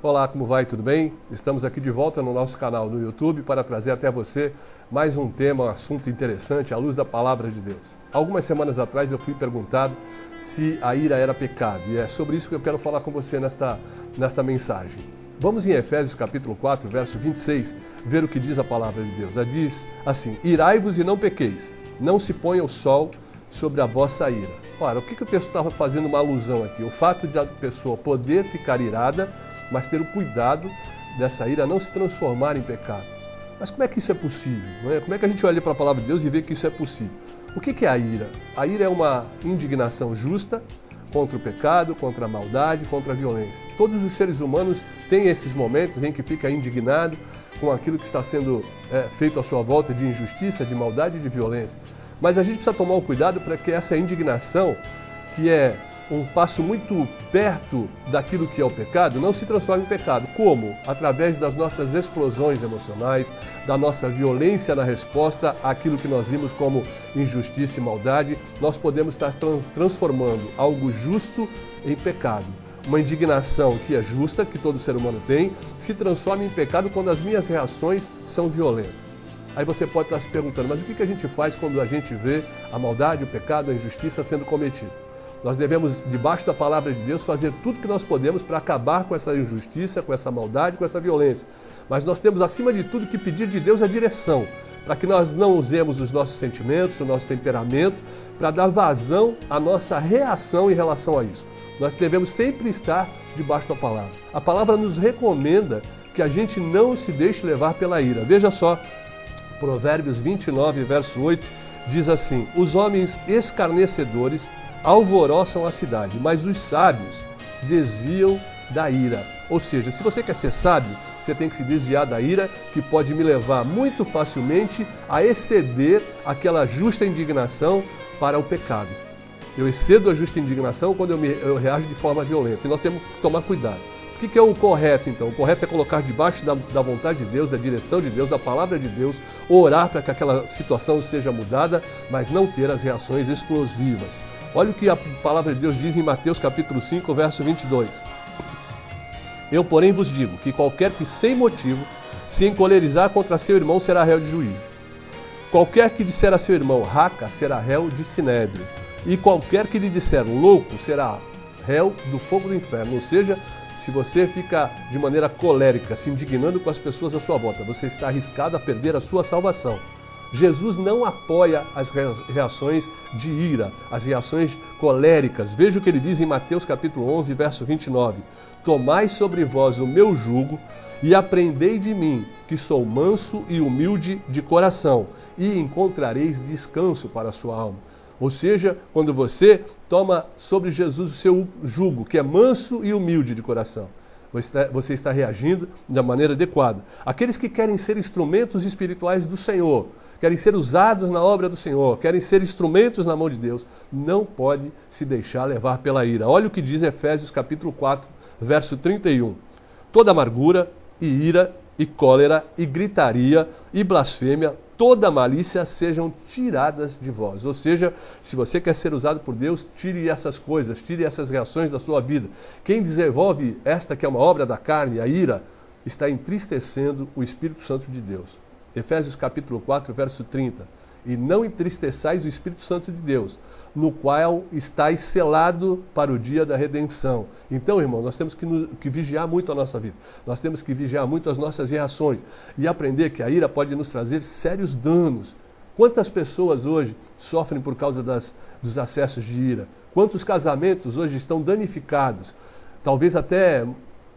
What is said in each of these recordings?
Olá, como vai? Tudo bem? Estamos aqui de volta no nosso canal no YouTube para trazer até você mais um tema, um assunto interessante à luz da Palavra de Deus. Algumas semanas atrás eu fui perguntado se a ira era pecado e é sobre isso que eu quero falar com você nesta mensagem. Vamos em Efésios capítulo 4, verso 26, ver o que diz a Palavra de Deus. Ela diz assim: irai-vos e não pequeis, não se ponha o sol sobre a vossa ira. Ora, o que o texto estava fazendo uma alusão aqui? O fato de a pessoa poder ficar irada, mas ter o cuidado dessa ira não se transformar em pecado. Mas como é que isso é possível? Não é? Como é que a gente olha para a Palavra de Deus e vê que isso é possível? O que é a ira? A ira é uma indignação justa contra o pecado, contra a maldade, contra a violência. Todos os seres humanos têm esses momentos em que fica indignado com aquilo que está sendo feito à sua volta de injustiça, de maldade e de violência. Mas a gente precisa tomar um cuidado para que essa indignação, que é um passo muito perto daquilo que é o pecado, não se transforme em pecado. Como? Através das nossas explosões emocionais, da nossa violência na resposta àquilo que nós vimos como injustiça e maldade, nós podemos estar transformando algo justo em pecado. Uma indignação que é justa, que todo ser humano tem, se transforma em pecado quando as minhas reações são violentas. Aí você pode estar se perguntando, mas o que a gente faz quando a gente vê a maldade, o pecado, a injustiça sendo cometido? Nós devemos, debaixo da Palavra de Deus, fazer tudo que nós podemos para acabar com essa injustiça, com essa maldade, com essa violência. Mas nós temos, acima de tudo, que pedir de Deus a direção, para que nós não usemos os nossos sentimentos, o nosso temperamento, para dar vazão à nossa reação em relação a isso. Nós devemos sempre estar debaixo da Palavra. A Palavra nos recomenda que a gente não se deixe levar pela ira. Veja só, Provérbios 29, verso 8, diz assim: os homens escarnecedores alvoroçam a cidade, mas os sábios desviam da ira. Ou seja, se você quer ser sábio, você tem que se desviar da ira, que pode me levar muito facilmente a exceder aquela justa indignação para o pecado. Eu excedo a justa indignação quando eu reajo de forma violenta. E nós temos que tomar cuidado. O que é o correto, então? O correto é colocar debaixo da vontade de Deus, da direção de Deus, da palavra de Deus, orar para que aquela situação seja mudada, mas não ter as reações explosivas. Olha o que a palavra de Deus diz em Mateus capítulo 5, verso 22. Eu, porém, vos digo que qualquer que sem motivo se encolerizar contra seu irmão será réu de juízo. Qualquer que disser a seu irmão raca será réu de sinédrio. E qualquer que lhe disser louco será réu do fogo do inferno. Ou seja, se você fica de maneira colérica, se indignando com as pessoas à sua volta, você está arriscado a perder a sua salvação. Jesus não apoia as reações de ira, as reações coléricas. Veja o que ele diz em Mateus capítulo 11, verso 29. Tomai sobre vós o meu jugo e aprendei de mim, que sou manso e humilde de coração, e encontrareis descanso para a sua alma. Ou seja, quando você toma sobre Jesus o seu jugo, que é manso e humilde de coração, você está reagindo da maneira adequada. Aqueles que querem ser instrumentos espirituais do Senhor, querem ser usados na obra do Senhor, querem ser instrumentos na mão de Deus, não pode se deixar levar pela ira. Olha o que diz Efésios capítulo 4, verso 31. Toda amargura e ira e cólera e gritaria e blasfêmia, toda malícia sejam tiradas de vós. Ou seja, se você quer ser usado por Deus, tire essas coisas, tire essas reações da sua vida. Quem desenvolve esta que é uma obra da carne, a ira, está entristecendo o Espírito Santo de Deus. Efésios capítulo 4, verso 30. E não entristeçais o Espírito Santo de Deus, no qual estáis selado para o dia da redenção. Então, irmão, nós temos que vigiar muito a nossa vida. Nós temos que vigiar muito as nossas reações e aprender que a ira pode nos trazer sérios danos. Quantas pessoas hoje sofrem por causa dos acessos de ira? Quantos casamentos hoje estão danificados? Talvez até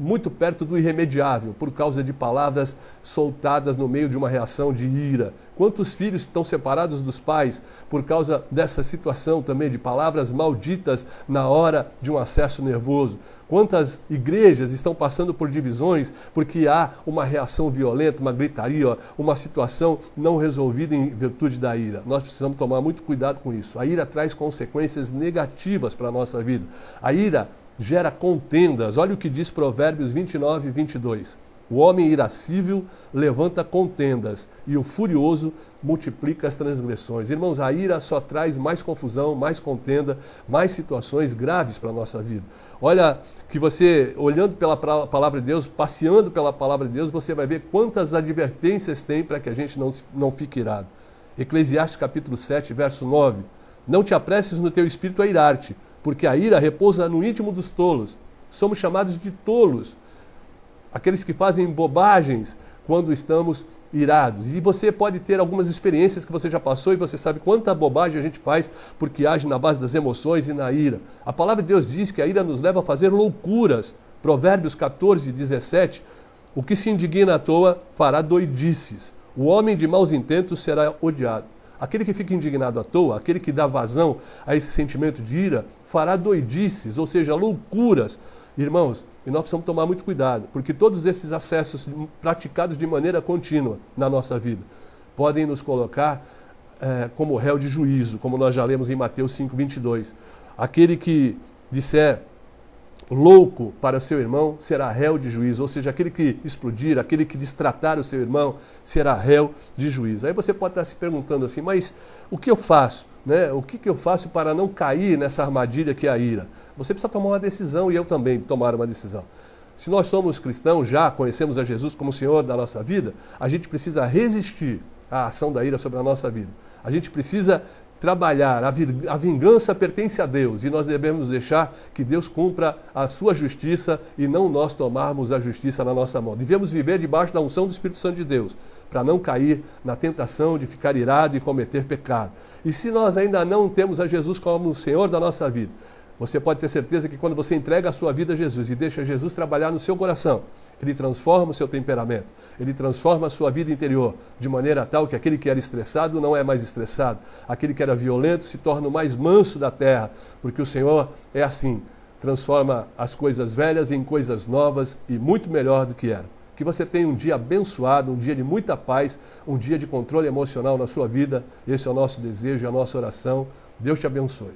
muito perto do irremediável, por causa de palavras soltadas no meio de uma reação de ira. Quantos filhos estão separados dos pais por causa dessa situação também, de palavras malditas na hora de um acesso nervoso? Quantas igrejas estão passando por divisões porque há uma reação violenta, uma gritaria, uma situação não resolvida em virtude da ira? Nós precisamos tomar muito cuidado com isso. A ira traz consequências negativas para a nossa vida. A ira gera contendas. Olha o que diz Provérbios 29, 22. O homem irascível levanta contendas e o furioso multiplica as transgressões. Irmãos, a ira só traz mais confusão, mais contenda, mais situações graves para a nossa vida. Olha, que você, olhando pela palavra de Deus, passeando pela palavra de Deus, você vai ver quantas advertências tem para que a gente não fique irado. Eclesiastes capítulo 7, verso 9. Não te apresses no teu espírito a irar-te, porque a ira repousa no íntimo dos tolos. Somos chamados de tolos, aqueles que fazem bobagens quando estamos irados. E você pode ter algumas experiências que você já passou e você sabe quanta bobagem a gente faz porque age na base das emoções e na ira. A palavra de Deus diz que a ira nos leva a fazer loucuras. Provérbios 14, 17. O que se indigna à toa fará doidices. O homem de maus intentos será odiado. Aquele que fica indignado à toa, aquele que dá vazão a esse sentimento de ira, fará doidices, ou seja, loucuras. Irmãos, e nós precisamos tomar muito cuidado, porque todos esses acessos praticados de maneira contínua na nossa vida podem nos colocar como réu de juízo, como nós já lemos em Mateus 5, 22. Aquele que disser louco para o seu irmão será réu de juízo, ou seja, aquele que explodir, aquele que destratar o seu irmão será réu de juízo. Aí você pode estar se perguntando assim, mas o que eu faço? Né? O que eu faço para não cair nessa armadilha que é a ira? Você precisa tomar uma decisão e eu também tomar uma decisão. Se nós somos cristãos, já conhecemos a Jesus como Senhor da nossa vida, a gente precisa resistir à ação da ira sobre a nossa vida. A gente precisa trabalhar, a vingança pertence a Deus e nós devemos deixar que Deus cumpra a sua justiça e não nós tomarmos a justiça na nossa mão. Devemos viver debaixo da unção do Espírito Santo de Deus, para não cair na tentação de ficar irado e cometer pecado. E se nós ainda não temos a Jesus como o Senhor da nossa vida, você pode ter certeza que quando você entrega a sua vida a Jesus e deixa Jesus trabalhar no seu coração, Ele transforma o seu temperamento, Ele transforma a sua vida interior, de maneira tal que aquele que era estressado não é mais estressado, aquele que era violento se torna o mais manso da terra, porque o Senhor é assim, transforma as coisas velhas em coisas novas e muito melhor do que eram. Que você tenha um dia abençoado, um dia de muita paz, um dia de controle emocional na sua vida. Esse é o nosso desejo, a nossa oração. Deus te abençoe.